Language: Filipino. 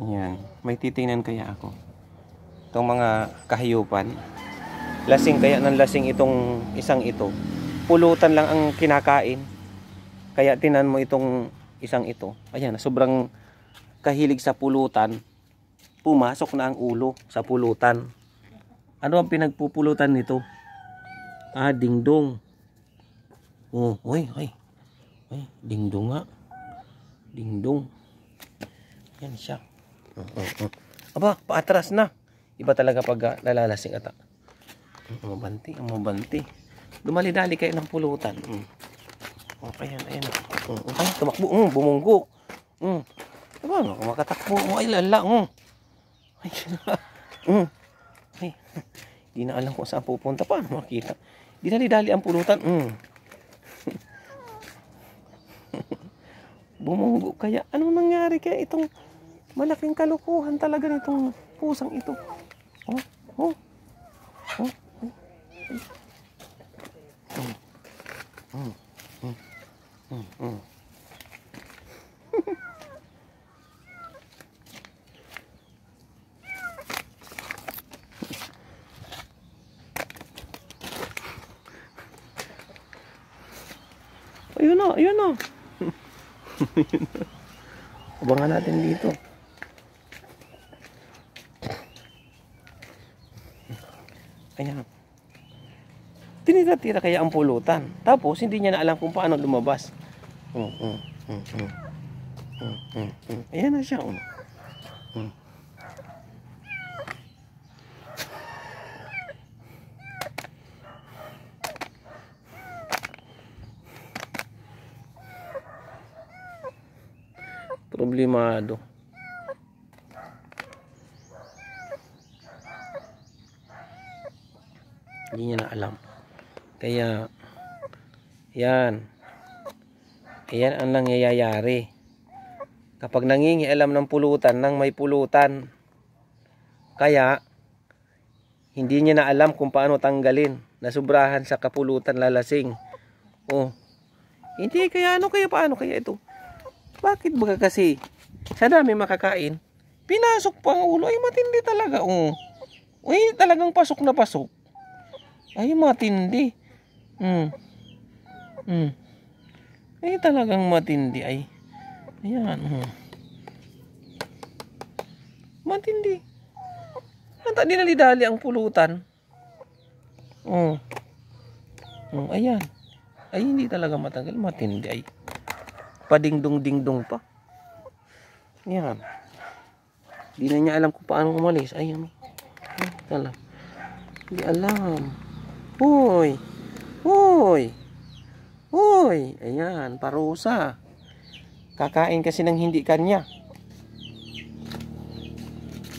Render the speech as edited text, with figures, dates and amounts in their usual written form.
Ayan. May titingnan kaya ako. Itong mga kahiyupan. Lasing kaya ng lasing itong isang ito. Pulutan lang ang kinakain. Kaya tinan mo itong isang ito. Ayan, sobrang kahilig sa pulutan. Pumasok na ang ulo sa pulutan. Ano ang pinagpupulutan nito? Dingdong. Oh, oy. Ay, dingdong nga. Dingdong. Yan siya. Aba, paatras na. Iba talaga pag nalalasing ata. Ang mabanti. Dumali-dali kayo ng pulutan. Okay, ayan. Ay, tumakbo. Bumunggo. Diba, makatakbo. Ay, lala. Ay, di na alam kung saan pupunta. Paano makita? Dinali-dali ang pulutan. Bumunggo kaya. Anong nangyari kaya itong malaking kalukuhan talaga nitong pusang ito? Ayun na. Abangan natin dito. Ayan. Tinitira kaya ang pulutan. Tapos hindi niya na alam kung paano lumabas. Ayan na siya. Problemado. Hindi niya na alam. Kaya yan. Ayan ang nangyayari kapag nangingialam ng pulutan nang may pulutan. Kaya hindi niya na alam kung paano tanggalin. Nasubrahan sa kapulutan, lalasing. Hindi kaya paano kaya ito? Bakit ba kasi sa dami makakain, pinasok pa ang ulo? Ay, matindi talaga. Ay, talagang pasok na pasok. Ay, matindi. Ay, talagang matindi. Ay, ayan. Matindi. Anta, dinali-dali ang pulutan. Ayan. Ay, hindi talaga matagal. Matindi. Ay, padingdong-dingdong pa. Yan. Hindi na niya alam kung paano umalis. Ayan. Hindi alam. Hoy. Ayan, parusa. Kakain kasi ng hindi kanya.